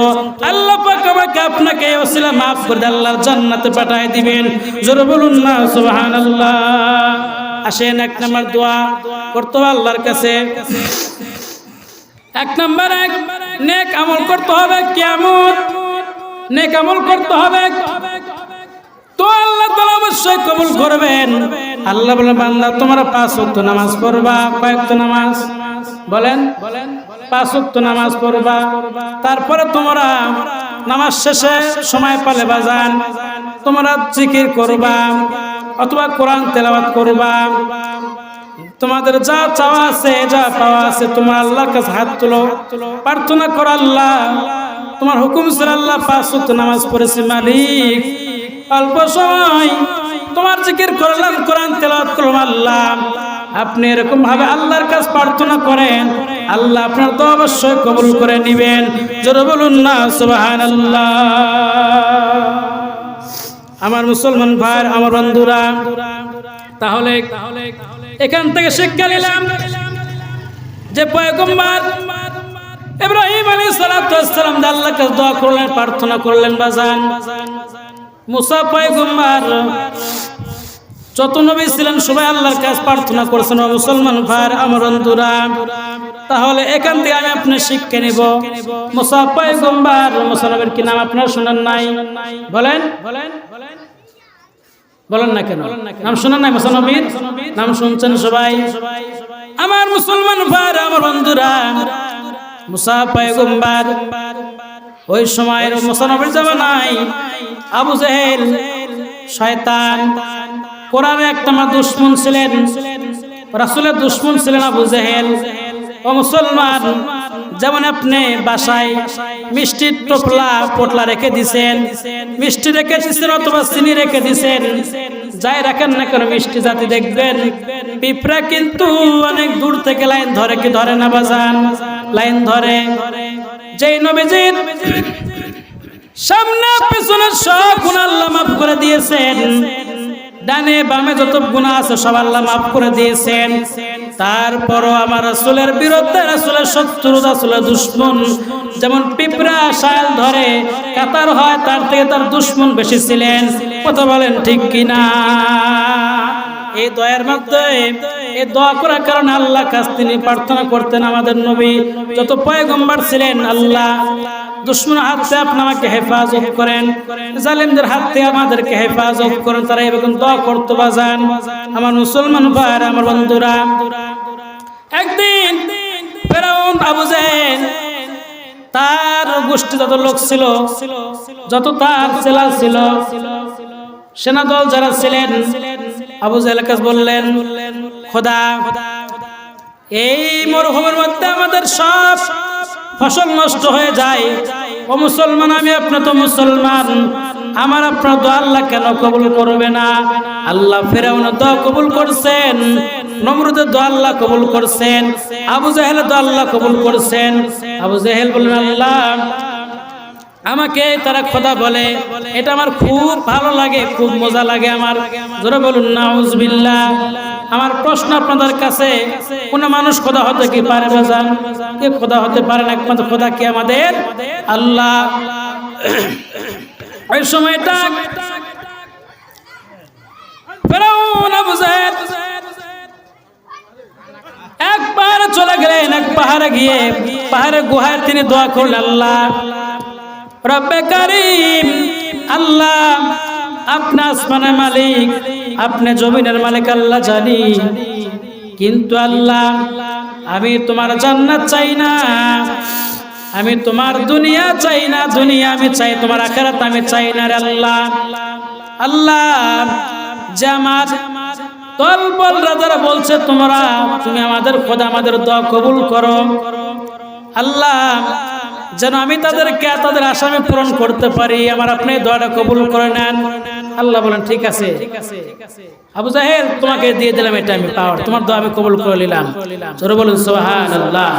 Speaker 1: আল্লাহ পাক আমাকে আপনাকে এই ওসিলা মাফ করে আল্লাহর জান্নাতে পাঠিয়ে দিবেন। জোরে বলুন না সুবহানাল্লাহ। আসেন 1 নম্বর দোয়া করতে হবে আল্লাহর কাছে। 1 নম্বর নেক আমল করতে হবে। কিয়ামত নেক আমল করতে হবে, তো আল্লাহ তাআলা অবশ্যই কবুল করবেন। আল্লাহ বলেন বান্দা তোমরা 5 ওয়াক্ত নামাজ পড়বা। কয় ওয়াক্ত নামাজ বলেন? 5 ওয়াক্ত নামাজ পড়বা। তারপরে তোমরা নামাজ শেষে সময় পেলে বাজান তোমরা জিকির করবা অথবা কোরআন তেলাওয়াত করবা। তোমাদের যা চাওয়া আছে, যা পাওয়া আছে, তোমরা আল্লাহর কাছে হাত তুলো, প্রার্থনা করো আল্লাহ তোমার হুকুম ছাড়া আল্লাহ 5 ওয়াক্ত নামাজ পড়েছি মালিক, অল্প সময় তোমার জিকির করলাম, কোরআন তেলাওয়াত করলাম আল্লাহ। আপনি এরকম ভাবে আল্লাহর কাছে প্রার্থনা করেন, আল্লাহ আপনার তো অবশ্যই কবুল করে নেবেন। জোরে বলুন না সুবহানাল্লাহ। আমার মুসলমান ভাই, আমার বন্ধুরা, তাহলে এখান থেকে শিক্ষা নিলাম যে পয়গম্বর ইব্রাহিম আলাইহিস সালাতু ওয়াস সালাম আল্লাহর কাছে দোয়া করলেন, প্রার্থনা করলেন বাজান। মুসা পয়গম্বর, যত নবী ছিলেন সবাই আল্লাহর কাছে প্রার্থনা করেছেন। মুসলমান ভাই, আমার বন্ধুরা, তাহলে এখান থেকে আমি আপনি শিক্ষা নেব। মুসা পয়গম্বর, মুসা নবীর কি নাম আপনারা শুনেন নাই? বলেন বলেন না কেন? নাম শুনেন নাই? মুসা নবীর নাম শুনছেন সবাই? আমার মুসলমান ভাই, আমার বন্ধুরা, মুসা পয়গম্বর ওই সময়ের মুসা নবীর জামানায় আবু জেহেল শয়তান, কোরআনের একটা দুশমন ছিলেন, রাসূলের দুশমন ছিলেন আবু জেহেল। ও মুসলমান, যেমন আপনি বাসায় মিষ্টির পোটলা রেখে দিছেন, মিষ্টি রেখে দিছেন অথবা চিনি রেখে দিছেন, যাই রাখেন না কেন মিষ্টি জাতি দেখবেন পিঁপড়া কিন্তু অনেক দূর থেকে লাইন ধরে, কি ধরে না বাজান? লাইন ধরে। যেই নবীজির সামনে পেছনে সব গুনাহ আল্লাহ মাফ করে দিয়েছেন, ডানে বামে যত গুনাহ আছে সব আল্লাহ মাফ করে দিয়েছেন, তারপরও আমার রাসূলের বিরুদ্ধে, রাসূলের শত্রু, রাসূলের দুশমন যেমন পিঁপড়া শাল ধরে কাতার হয়, তার থেকে তার দুশমন বেশি ছিলেন। কথা বলেন ঠিক কিনা? এই দয়ার মধ্যে, এই দোয়া করার কারণে আল্লাহ কাছে তিনি প্রার্থনা করতেন, আমাদের নবী যত পয়গম্বর ছিলেন, আল্লাহ দুশমনের হাত থেকে আপনি আমাকে হেফাজত করেন, জালিমদের হাত থেকে আমাদেরকে হেফাজত করেন, তারা এরকম দোয়া করতে বাজান। আমার মুসলমান ভাই, আমার বন্ধুরা, একদিন ফেরাউন আবু জেহেল, তার গোষ্ঠী যত লোক ছিল, যত তার ছেলা ছিল, সেনাদল যারা ছিলেন, আবু জেহেলের কাছে বললেন, খোদা, এই মরুভূমির মধ্যে আমাদের সব ফসল নষ্ট হয়ে যায়। ও মুসলমান, আমি আপনি তো মুসলমান, আমার আপনার দোয়া আল্লাহ কেন কবুল করবে না? আল্লাহ ফেরাউনের দোয়া কবুল করছেন, নমরুদের দোয়া আল্লাহ কবুল করছেন, আবু জেহেলের দোয়া আল্লাহ কবুল করছেন। আবু জেহেল বললেন, আল্লাহ আমাকে তারা খোদা বলে, এটা আমার খুব ভালো লাগে, খুব মজা লাগে আমার। জোরে বলুন নাউজুবিল্লাহ। আমার প্রশ্ন আপনাদের কাছে, কোন মানুষ খোদা হতে কি পারে বাজান? কে খোদা হতে পারে না? একমাত্র খোদা কি আমাদের আল্লাহ। ওই সময়টা ফেরাউন আবু জেহেল একবার চলে গেলেন এক পাহাড়ে, গিয়ে পাহাড়ের গুহায় তিনি দোয়া করলেন, আল্লাহ রব্বে কারীম, আল্লাহ আপনি আসমানের মালিক, আপনি জমিনের মালিক, আল্লাহ জানি, কিন্তু আল্লাহ আমি তোমার জান্নাত চাই না, আমি তোমার দুনিয়া চাই না, দুনিয়া আমি চাই, তোমার আখিরাত আমি চাই না রে আল্লাহ। আল্লাহ যে আমার দলবল রাজারা বলছে তুমি আমাদের খোদা, আমাদের দোয়া কবুল করো, আল্লাহ যেন আমি তাদেরকে তাদের আশা পূরণ করতে পারি, আমার আপনি দোয়াটা কবুল করে নেন। আল্লাহ বলেন, ঠিক আছে আবু জেহেল, তোমাকে দিয়ে দিলাম এটা আমি পাওয়ার, তোমার দোয়া আমি কবুল করে নিলাম। জোরে বলুন সুবহানাল্লাহ।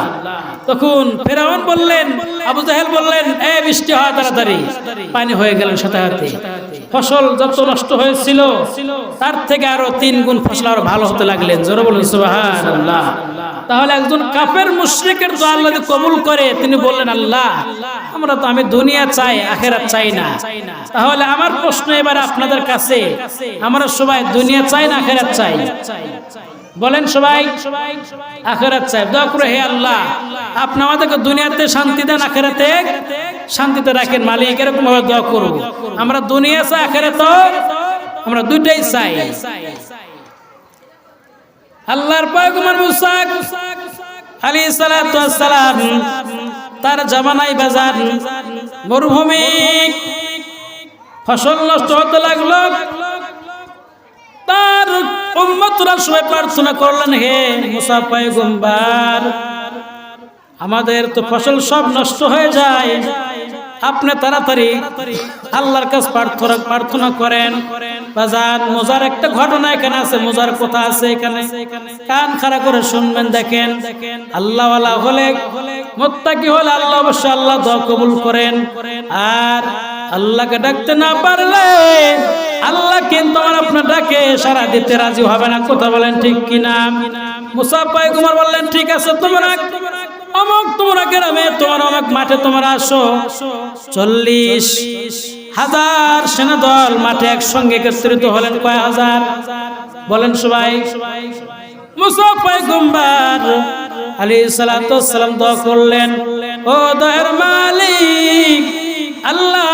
Speaker 1: তখন ফেরাউন বললেন, আবু জেহেল বললেন, বৃষ্টি হয় তাড়াতাড়ি। পানি হয়ে গেলেন সাথে সাথে, ফসল যত নষ্ট হয়েছিল তার থেকে আরো 3 গুণ ফসল আরো ভালো হতে লাগলেন। জোরে বলুন সুবহানাল্লাহ। তাহলে একজন কাফের মুশরিকের দোয়া আল্লাহ কবুল করে, তিনি বললেন, আল্লাহ আমি দুনিয়া চাই, আখিরাত চাই না। তাহলে আমার প্রশ্ন এবার আপনাদের কাছে, আমরা সবাই দুনিয়া চাই না আখিরাত চাই? বলেন সবাই আখিরাত চাই। দোয়া করে, হে আল্লাহ আপনি আমাদেরকে দুনিয়াতে শান্তি দেন, আখিরাতে শান্তিতে রাখেন মালিক, এরকম ভাবে দোয়া করব। আমরা দুনিয়া চাই, আখিরাত আমরা দুইটাই চাই। আল্লাহর পয়গম্বর মুসা আলাইহিস সালাতু ওয়াস সালাম, তার জামানায় বাজার মরুভূমি, ফসল নষ্ট হতে লাগলো। তার উম্মতরা সবাই প্রার্থনা করলেন, হে মুসা পয়গম্বর, আমাদের তো ফসল সব নষ্ট হয়ে যায়, আপনি তাড়াতাড়ি আল্লাহর কাছে প্রার্থনা করেন। বাজান মজার একটা ঘটনা এখানে আছে, মজার কথা আছে এখানে, কান খাড়া করে শুনবেন। দেখেন আল্লাহ ওয়ালা হলে, মুত্তাকি হলে আল্লাহ অবশ্যই আল্লাহ দোয়া কবুল করেন। আর আল্লাহকে ডাকতে না পারলে আল্লাহ কিন্তু আপনার ডাকে সাড়া দিতে রাজি হবে না। কথা বলেন ঠিক কিনা? মুসা পয়গম্বর বললেন, ঠিক আছে তোমরা তোমরা গ্রামে, তোমার অমুক মাঠে তোমরা আসো। 40,000 সেনা দল মাঠে একসঙ্গে একত্রিত হলেন। কয় হাজার বলেন সবাই? মুসা পয়গম্বর আলাইহিস সালাতু ওয়াস সালাম দোয়া করলেন, ও দয়ার মালিক আল্লাহ,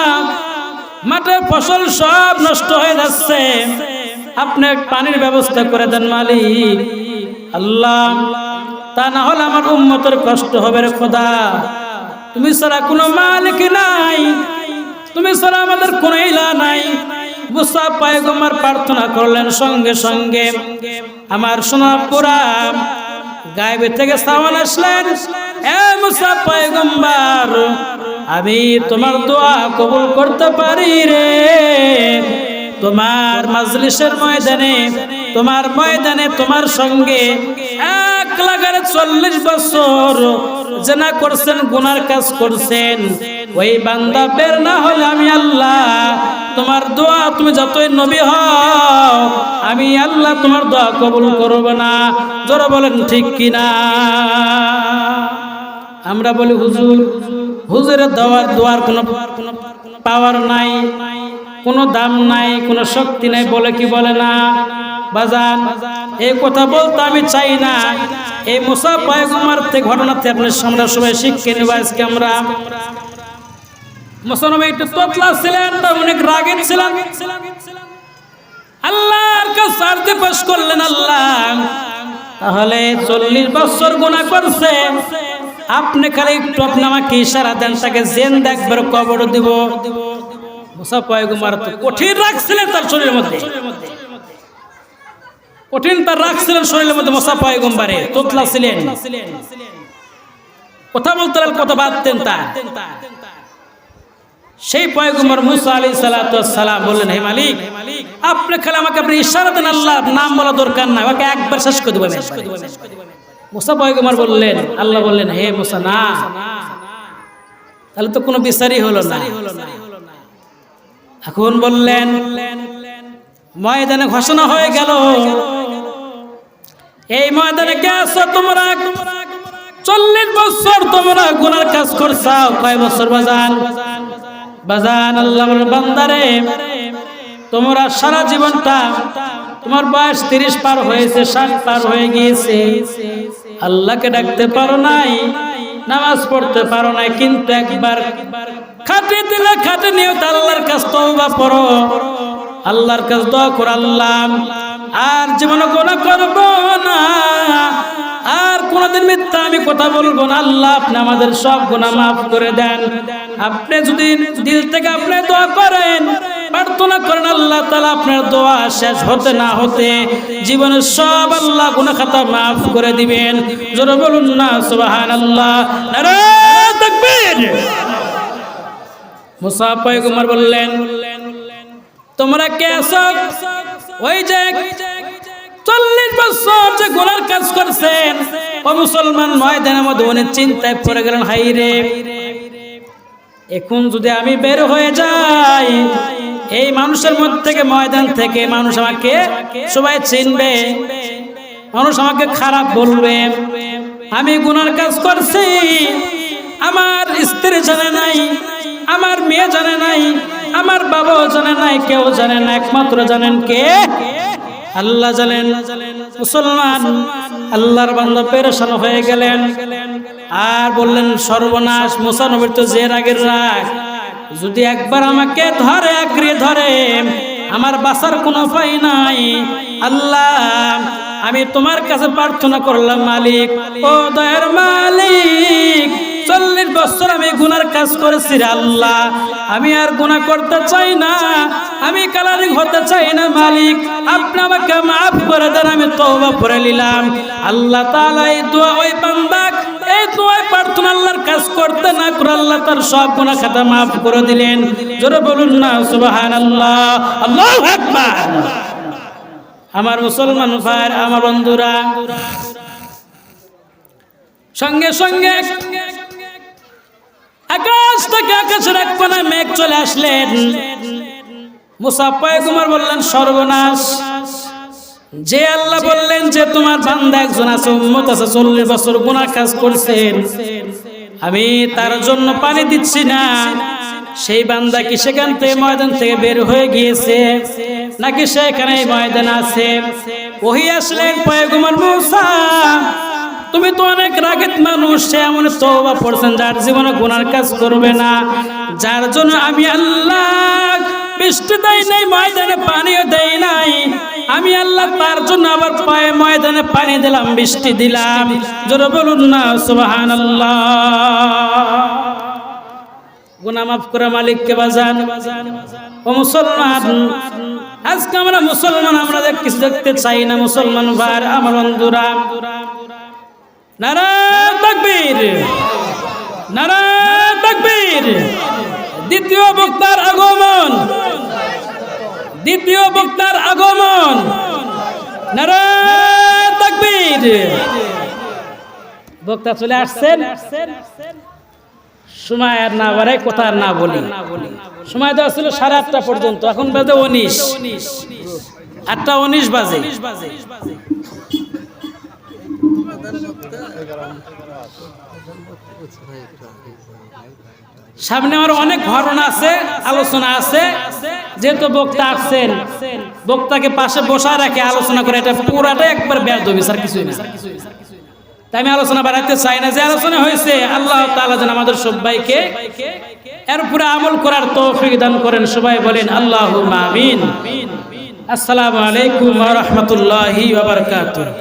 Speaker 1: মাঠের ফসল সব নষ্ট হয়ে যাচ্ছে, আপনি পানির ব্যবস্থা করে দেন মালিক আল্লাহ, তা না হলে আমার উম্মতের কষ্ট হবে রে খোদা। তুমি ছাড়া কোনো মালিক নাই, তুমি ছাড়া আমাদের কোনো ইলাহ নাই। মুসা পয়গম্বর প্রার্থনা করলেন, সঙ্গে সঙ্গে আমার সোনাপুরা গায়েব থেকে সাওয়াল আসলেন, এ মুসা পয়গম্বর, আমি তোমার দোয়া কবুল করতে পারি রে। তোমার মাজলিসের ময়দানে, তোমার ময়দানে তোমার সঙ্গে 1,40 বছর জিনা করছেন, গুনার কাজ করছেন, ওই বান্দা বের না হলে আমি আল্লাহ তোমার দোয়া, তুমি যতই নবী হও আমি আল্লাহ তোমার দোয়া কবুল করব না। জোরে বলেন ঠিক কিনা? আমরা বলি হুজুরের দোয়ার কোনো পাওয়ার নাই, কোনো দাম নাই, কোনো শক্তি নাই, বলে কি বলে না? বাজান এই কথা বলতে আমি চাই না। এই মুসা পয়গম্বর থেকে ঘটনাতে আপনার সামনে সবাই শিক্ষা নেব আজকে আমরা। মুসা নবী একটু তোতলা ছিলেন, অনেক রাগী ছিলেন। আল্লাহর কাছে আরজি পেশ করলেন, আল্লাহ তাহলে 40 বছর গুনাহ করছে, আপনি খালি একটু আপনি আমাকে ইশারা দেন, তাকে জিন্দা একবার কবর দিব। মুসা পয়গম্বর তো কঠিন রাখছিলেন তার শরীরের মধ্যে, কঠিন তার রাখছিলেন শরীরের মধ্যে। মুসা পয়গম্বরে তোতলা ছিলেন, কথা বলতে কথা বাদতেন তার। সেই পয়গম্বর মুসা আলাইহিস সালাতু ওয়াস সালাম বললেন, হে মালিক আপনি খালি আমাকে আপনি ইশারা দেন, আল্লাহর নাম বলা দরকার না, আমাকে একবার শেষ করে দেবেন। মুসা পয়গম্বর বললেন, আল্লাহ বললেন, হে মুসা না, তাহলে তো কোনো বিচারই হলো না। এখন বললেন, ময়দানে ঘোষণা হয়ে গেল, এই ময়দানে কে আছো তোমরা? 40 বছর তোমরা গুনার কাজ করছাও। কয় বছর বাজান? বাজান আল্লাহর বান্দারে, তোমরা সারা জীবনটা, তোমার বয়স 30 পার হয়েছে, 60 পার হয়ে গিয়েছে, আল্লাহকে ডাকতে পারো নাই, নামাজ পড়তে পারো নাই, কিন্তু একবার খাটে দিলে খাটে নিও, আল্লাহর কাছে তওবা করো, আল্লাহর কাছে দোয়া করো, আল্লাহ আর জীবনে গুনাহ করব না, আর কোনদিন মিথ্যা আমি কথা বলবো না, আল্লাহ আপনি আমাদের সব গুনাহ মাফ করে দেন। আপনি যদি দিল থেকে আপনি দোয়া করেন, প্রার্থনা করেন, আল্লাহ তাআলা আপনার দোয়া শেষ হতে না হতে জীবনের সব আল্লাহ গুনাহ খাতা মাফ করে দিবেন। জোরে বলুন না সুবহানাল্লাহ, নারে তাকবীর। মুসা পয়গম্বর বললেন, তোমরা কে আছো? ওই যে 40 বছর যে গুনার কাজ করছেন, ও মুসলমান ময়দানের মধ্যে অনেক চিন্তায় পড়ে গেলেন, হাই রে, এখন যদি আমি বের হয়ে যাই এই মানুষের মধ্যে থেকে, ময়দান থেকে, মানুষ আমাকে সবাই চিনবে, মানুষ আমাকে খারাপ বলবে, আমি গুনার কাজ করছি, আমার স্ত্রী জানে নাই, আমার মেয়ে জানে নাই, আমার বাবাও জানে নাই, কেউ জানে না, একমাত্র জানেন কে? আল্লাহ জানেন। মুসলমান আল্লাহর বান্দা পেরেশান হয়ে গেলেন আর বললেন, সর্বনাশ, মুসা নবীর তো যে রাগের রাগ, যদি একবার আমাকে ধরে, আঁকড়ে ধরে, আমার বাঁচার কোনো উপায় নাই, আল্লাহ আমি তোমার কাছে প্রার্থনা করলাম, মালিক ও দয়ার মালিক, 40 বছর আমি গুনার কাজ করেছি রে আল্লাহ, আমি আর গুনাহ করতে চাই না, আমি কালারিং হতে চাই না মালিক, আপনি আমাকে মাফ করে দেন, আমি তওবা করে নিলাম। আল্লাহ তাআলা এই দোয়া ওই বান্দা এই দোয়া প্রার্থনা আল্লাহর কাজ করতে না করে আল্লাহ তার সব গুনাহ খাতা মাফ করে দিলেন। জোরে বলুন না সুবহানাল্লাহ, আল্লাহু আকবার। আমার মুসলমান ভাই, আমার বন্ধুরা, সঙ্গে সঙ্গে আকাশ থেকে আকাশের এক কোণায় মেঘ চলে আসলেন। মুসা পয়গম্বর বললেন সর্বনাশ, যে আল্লাহ বললেন যে তোমার বান্দা একজন আছে, উম্মত আছে, 40 বছর গুনাহ কাজ করছেন, আমি তার জন্য পানি দিচ্ছি না, সেই বান্দা কি সেখান থেকে ময়দান থেকে বের হয়ে গিয়েছে নাকি সেখানে ময়দান আছে? ওহী আসলেন, পয়গম্বর মুসা তুমি তো অনেক রাগের মানুষ, সে এমন তওবা পড়ছেন যার জীবনে গুনার কাজ করবে না, যার জন্য আমি আল্লাহ বৃষ্টি দেই নাই, ময়দানে পানিও দেই নাই, আমি আল্লাহ তার জন্য আবার পায়ে ময়দানে পানি দিলাম, বৃষ্টি দিলাম। জোরে বলুন না সুবহানাল্লাহ। গুনাহ মাফ করা মালিককে বাজান। ও মুসলমান, আজকে আমরা মুসলমান, আমরা কিছু দেখতে চাই না মুসলমান ভাই, আমার বন্ধুরা। নারায়ে তাকবীর, নারায়ে তাকবীর। দ্বিতীয় বক্তার আগমন, দ্বিতীয় বক্তার আগমন, নারায়ে তাকবীর। বক্তা চলে আসছেন, সময় আর না বাড়াই, কথা আর না বলি। সময় দেওয়া ছিল 8:30 পর্যন্ত, এখন বাজে 19, 8:19 বাজে। সামনে আমার অনেক ঘটনা আছে, আলোচনা আছে, যেহেতু বক্তা আসছেন, বক্তাকে পাশে বসা রাখে আলোচনা করে, এটা পুরাটাই একবার বেয়াদবি, স্যার কিছুই না। তাই আমি আলোচনা বাড়াতে চাই না, যে আলোচনা হয়েছে আল্লাহ তাআলা যেন আমাদের সবাইকে এর উপরে আমল করার তৌফিক দান করেন। সবাই বলেন আল্লাহুম্মা আমিন। আসসালামু আলাইকুম ওয়া রাহমাতুল্লাহি ওয়া বারাকাতুহু।